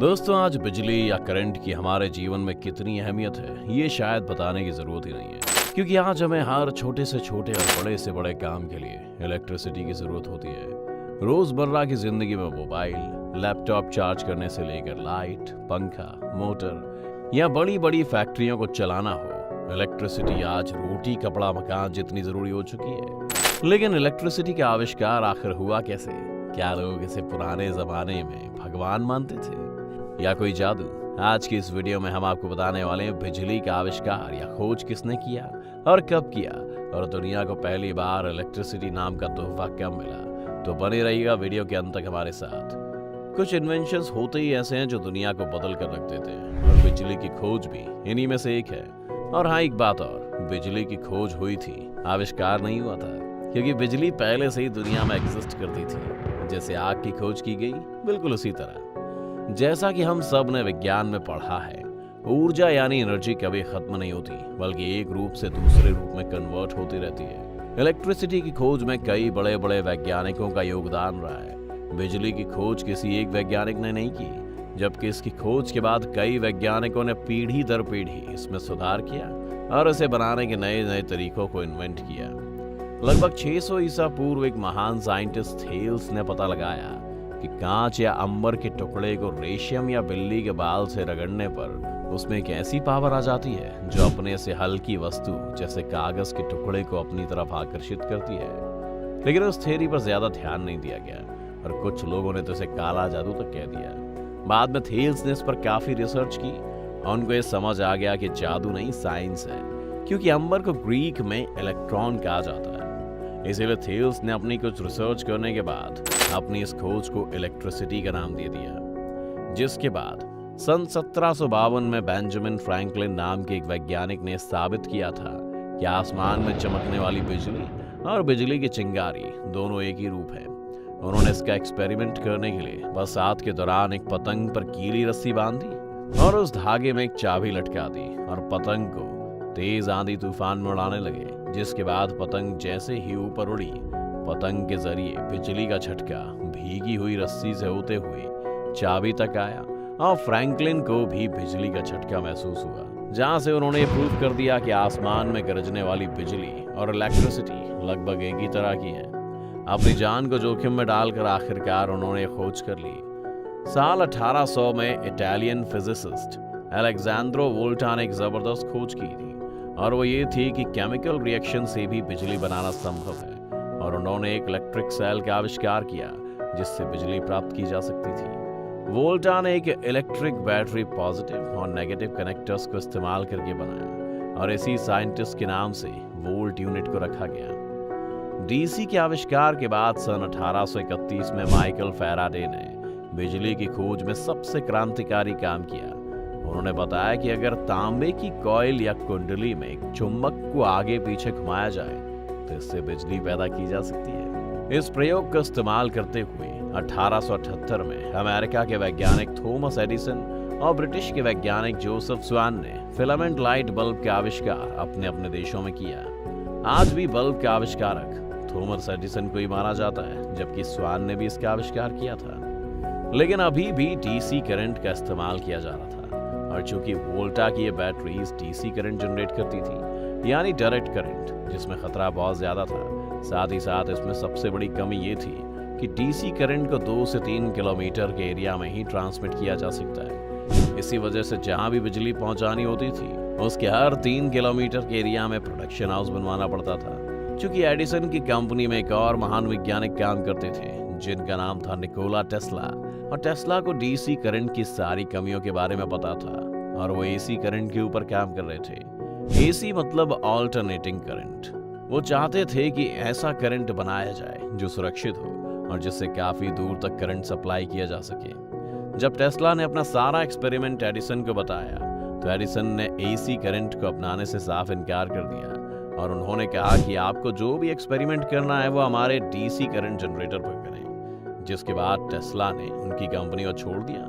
दोस्तों, आज बिजली या करंट की हमारे जीवन में कितनी अहमियत है ये शायद बताने की जरूरत ही नहीं है, क्योंकि आज हमें हर छोटे से छोटे और बड़े से बड़े काम के लिए इलेक्ट्रिसिटी की जरूरत होती है। रोजमर्रा की जिंदगी में मोबाइल, लैपटॉप चार्ज करने से लेकर लाइट, पंखा, मोटर या बड़ी बड़ी फैक्ट्रियों को चलाना हो, इलेक्ट्रिसिटी आज रोटी, कपड़ा, मकान जितनी जरूरी हो चुकी है। लेकिन इलेक्ट्रिसिटी का आविष्कार आखिर हुआ कैसे? क्या लोग इसे पुराने जमाने में भगवान मानते थे या कोई जादू? आज की इस वीडियो में हम आपको बताने वाले हैं बिजली का आविष्कार या खोज किसने किया और कब किया, और दुनिया को पहली बार इलेक्ट्रिसिटी नाम का तोहफा कब मिला। तो बने रहिएगा वीडियो के अंत तक हमारे साथ। कुछ इन्वेंशंस होते ही ऐसे हैं जो दुनिया को बदल कर रख देते हैं, और बिजली की खोज भी इन्हीं में से एक है। और हाँ, एक बात और, बिजली की खोज हुई थी, आविष्कार नहीं हुआ था, क्योंकि बिजली पहले से ही दुनिया में एग्जिस्ट करती थी। जैसे आग की खोज की गई, बिल्कुल उसी तरह। जैसा कि हम सब ने विज्ञान में पढ़ा है, ऊर्जा यानी एनर्जी कभी खत्म नहीं होती, बल्कि एक रूप से दूसरे रूप में कन्वर्ट होती रहती है। इलेक्ट्रिसिटी की खोज में कई बड़े बड़े वैज्ञानिकों का योगदान रहा है। बिजली की खोज किसी एक वैज्ञानिक ने नहीं की, जबकि इसकी खोज के बाद कई वैज्ञानिकों ने पीढ़ी दर पीढ़ी इसमें सुधार किया और इसे बनाने के नए नए तरीकों को इन्वेंट किया। लगभग 600 ईसा पूर्व एक महान साइंटिस्ट थेल्स ने पता लगाया कि कांच या अंबर के टुकड़े को रेशम या बिल्ली के बाल से रगड़ने पर उसमें एक ऐसी पावर आ जाती है जो अपने से हल्की वस्तु जैसे कागज के टुकड़े को अपनी तरफ आकर्षित करती है। लेकिन उस थ्योरी पर ज्यादा ध्यान नहीं दिया गया और कुछ लोगों ने तो इसे काला जादू तक कह दिया। बाद में थेल्स ने इस पर काफी रिसर्च की और उनको ये समझ आ गया कि जादू नहीं, साइंस है, क्योंकि अंबर को ग्रीक में इलेक्ट्रॉन कहा जाता है। इसीलिए थेल्स ने अपनी कुछ रिसर्च करने के बाद अपनी इस खोज को इलेक्ट्रिसिटी का नाम दे दिया। जिसके बाद सन 1752 में बेंजामिन फ्रैंकलिन नाम के एक वैज्ञानिक ने साबित किया था कि आसमान में चमकने वाली बिजली और बिजली की चिंगारी दोनों एक ही रूप है। उन्होंने इसका एक्सपेरिमेंट करने के लिए बरसात के दौरान एक पतंग पर गीली रस्सी बांधी और उस धागे में एक चाबी लटका दी और पतंग को तेज आंधी तूफान में उड़ाने लगे। जिसके बाद पतंग जैसे ही ऊपर उड़ी, पतंग के जरिए बिजली का झटका भीगी हुई रस्सी से होते हुए चाबी तक आया और फ्रैंकलिन को भी बिजली का झटका महसूस हुआ, जहां से उन्होंने प्रूव कर दिया कि आसमान में गरजने वाली बिजली और इलेक्ट्रिसिटी लगभग एक ही तरह की है। अपनी जान को जोखिम में डालकर आखिरकार उन्होंने खोज कर ली। साल 1800 में इटालियन फिजिसिस्ट अलेक्जेंड्रो वोल्टा ने एक जबरदस्त खोज की थी, और वो ये थी कि केमिकल रिएक्शन से भी बिजली बनाना संभव है। और उन्होंने एक इलेक्ट्रिक सेल का आविष्कार किया जिससे बिजली प्राप्त की जा सकती थी। वोल्टा ने एक इलेक्ट्रिक बैटरी पॉजिटिव और नेगेटिव कनेक्टर्स को इस्तेमाल करके बनाया, और इसी साइंटिस्ट के नाम से वोल्ट यूनिट को रखा गया। डीसी के आविष्कार के बाद सन 1831 में माइकल फैराडे ने बिजली की खोज में सबसे क्रांतिकारी काम किया। उन्होंने बताया कि अगर तांबे की कॉइल या कुंडली में एक चुंबक को आगे पीछे घुमाया जाए तो इससे बिजली पैदा की जा सकती है। इस प्रयोग का इस्तेमाल करते हुए 1878 में अमेरिका के वैज्ञानिक थॉमस एडिसन और ब्रिटिश के वैज्ञानिक जोसेफ स्वान ने फिलामेंट लाइट बल्ब का आविष्कार अपने अपने देशों में किया। आज भी बल्ब का आविष्कारक थॉमस एडिसन को ही माना जाता है, जबकि स्वान ने भी इसका आविष्कार किया था। लेकिन अभी भी डीसी करंट का इस्तेमाल किया जा रहा था, और चूंकि वोल्टा की ये बैटरीज डीसी करंट जनरेट करती थी, यानी डायरेक्ट करंट, जिसमें खतरा बहुत ज्यादा था। साथ ही साथ इसमें सबसे बड़ी कमी ये थी कि डीसी करंट को 2 से 3 किलोमीटर के एरिया में ही ट्रांसमिट किया जा सकता है। इसी वजह से जहां भी बिजली पहुंचानी होती थी, उसके हर 3 किलोमीटर के एरिया में प्रोडक्शन हाउस बनवाना पड़ता था। चूंकि एडिसन की कंपनी में एक और महान वैज्ञानिक काम करते थे जिनका नाम था निकोला टेस्ला, और टेस्ला को डीसी करंट की सारी कमियों के बारे में पता था, और वो एसी करंट के ऊपर काम कर रहे थे। एसी मतलब ऑल्टरनेटिंग करंट। वो चाहते थे कि ऐसा करंट बनाया जाए जो सुरक्षित हो और जिससे काफी दूर तक करंट सप्लाई किया जा सके। जब टेस्ला ने अपना सारा एक्सपेरिमेंट एडिसन को बताया तो एडिसन ने एसी करंट को अपनाने से साफ इनकार कर दिया, और उन्होंने कहा कि आपको जो भी एक्सपेरिमेंट करना है वो हमारे डीसी करंट जनरेटर पर करें। जिसके बाद टेस्ला ने उनकी कंपनी को छोड़ दिया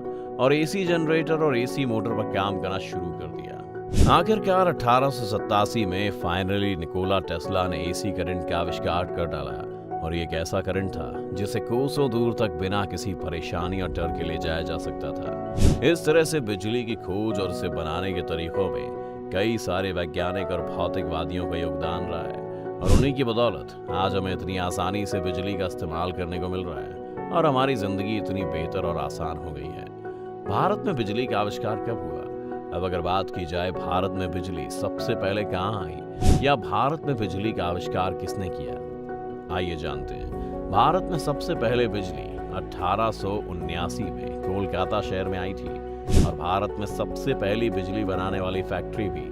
और एसी जनरेटर और एसी मोटर पर काम करना शुरू कर दिया। आखिरकार 1887 में फाइनली निकोला टेस्ला ने एसी करंट का आविष्कार कर डाला और ये एक ऐसा करंट था जिसे कोसों दूर तक बिना किसी परेशानी और डर के ले जाया जा सकता था। इस तरह से बिजली की खोज और इसे बनाने के तरीकों में कई सारे वैज्ञानिक और भौतिकवादियों का योगदान रहा है और उन्हीं की बदौलत आज हमें इतनी आसानी से बिजली का इस्तेमाल करने को मिल रहा है और हमारी जिंदगी इतनी बेहतर और आसान हो गई है। भारत में बिजली का आविष्कार कब हुआ? अब अगर बात की जाए भारत में बिजली सबसे पहले कहाँ आई या भारत में बिजली का आविष्कार किसने किया, आइए जानते हैं। भारत में सबसे पहले बिजली 1879 में कोलकाता शहर में आई थी और भारत में सबसे पहली बिजली बनाने वाली फैक्ट्री भी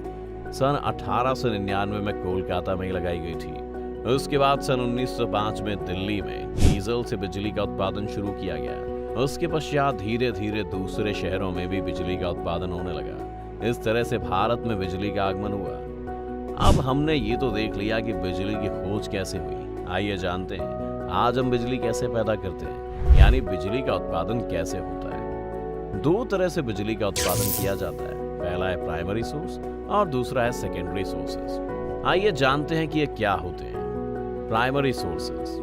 सन 1899 में कोलकाता में ही लगाई गई थी। उसके बाद सन 1905 में दिल्ली में डीजल से बिजली का उत्पादन शुरू किया गया। उसके पश्चात धीरे धीरे दूसरे शहरों में भी बिजली का उत्पादन होने लगा। इस तरह से भारत में बिजली का आगमन हुआ। अब हमने ये तो देख लिया कि बिजली की खोज कैसे हुई। आइए जानते हैं आज हम बिजली कैसे पैदा करते हैं, यानी बिजली का उत्पादन कैसे होता है। दो तरह से बिजली का उत्पादन किया जाता है, पहला है प्राइमरी सोर्स और दूसरा है सेकेंडरी सोर्सेस। आइए जानते हैं कि ये क्या होते हैं। प्राइमरी सोर्सेस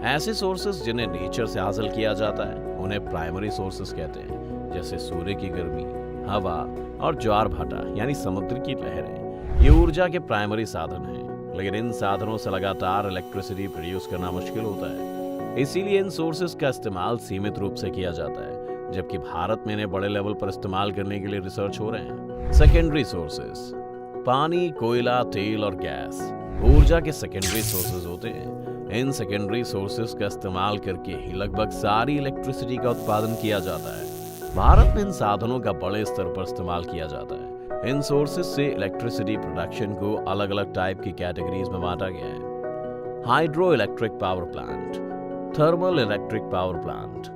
ऐसे सोर्सेस जिन्हें नेचर से हासिल किया जाता है उन्हें प्राइमरी सोर्सेस कहते हैं, जैसे सूर्य की गर्मी, हवा और ज्वार भाटा यानी समुद्र की लहरें। ये ऊर्जा के प्राइमरी साधन हैं, लेकिन इन साधनों से लगातार इलेक्ट्रिसिटी प्रोड्यूस करना मुश्किल होता है। इसीलिए इन सोर्सेस का इस्तेमाल सीमित रूप से किया जाता है, जबकि भारत में इन्हें बड़े लेवल पर इस्तेमाल करने के लिए रिसर्च हो रहे हैं। सेकेंडरी सोर्सेस पानी, कोयला, तेल और गैस ऊर्जा के सेकेंडरी सोर्सेज होते हैं। इन सेकेंडरी सोर्सेज का इस्तेमाल करके ही लगभग सारी इलेक्ट्रिसिटी का उत्पादन किया जाता है। भारत में इन साधनों का बड़े स्तर पर इस्तेमाल किया जाता है। इन सोर्सेज से इलेक्ट्रिसिटी प्रोडक्शन को अलग अलग टाइप की कैटेगरीज में बांटा गया है। Hydro electric power plant, thermal electric power plant,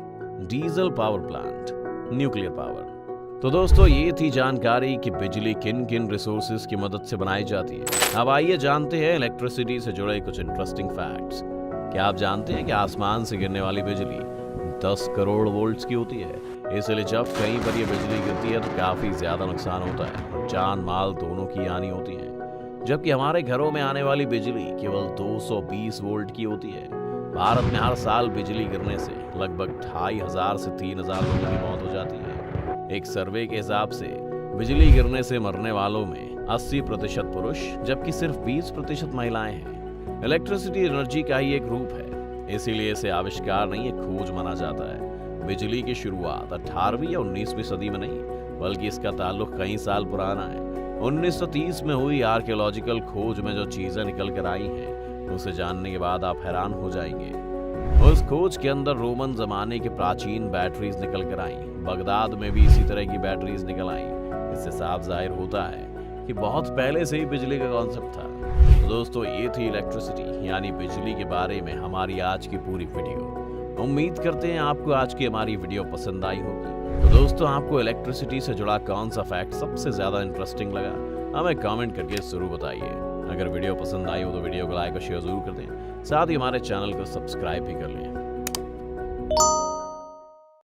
diesel power plant, nuclear power. तो दोस्तों ये थी जानकारी कि बिजली किन किन रिसोर्सेज की मदद से बनाई जाती है। अब आइए जानते हैं इलेक्ट्रिसिटी से जुड़े कुछ इंटरेस्टिंग फैक्ट्स। क्या आप जानते हैं कि आसमान से गिरने वाली बिजली 10 करोड़ वोल्ट्स की होती है? इसलिए जब कहीं पर ये बिजली गिरती है तो काफी ज्यादा नुकसान होता है और जान माल दोनों की हानि होती है। जबकि हमारे घरों में आने वाली बिजली केवल 220 वोल्ट की होती है। भारत में हर साल बिजली गिरने से लगभग 2500 से 3000 लोगों की मौत हो जाती है। एक सर्वे के हिसाब से बिजली गिरने से मरने वालों में 80% पुरुष जबकि सिर्फ 20% महिलाएं हैं। इलेक्ट्रिसिटी एनर्जी का ही एक रूप है, इसीलिए इसे आविष्कार नहीं एक खोज माना जाता है। बिजली की शुरुआत 18वीं या 19वीं सदी में नहीं, बल्कि इसका ताल्लुक कई साल पुराना है। 1930 में हुई आर्कियोलॉजिकल खोज में जो चीजें निकल कर आई हैं उसे जानने के बाद आप हैरान हो जाएंगे। उस खोज के अंदर रोमन जमाने की प्राचीन बैटरीज निकल कर आई, बगदाद में भी इसी तरह की बैटरीज निकल आई। इससे साफ जाहिर होता है कि बहुत पहले से ही बिजली का कॉन्सेप्ट था। तो दोस्तों ये थी इलेक्ट्रिसिटी यानी बिजली के बारे में हमारी आज की पूरी वीडियो। उम्मीद करते हैं आपको आज की हमारी वीडियो पसंद आई होगी। तो दोस्तों आपको इलेक्ट्रिसिटी से जुड़ा कौन सा फैक्ट सबसे ज्यादा इंटरेस्टिंग लगा हमें कमेंट करके जरूर बताइए। अगर वीडियो पसंद आई हो तो वीडियो को लाइक और शेयर जरूर कर दें, साथ ही हमारे चैनल को सब्सक्राइब भी कर लें।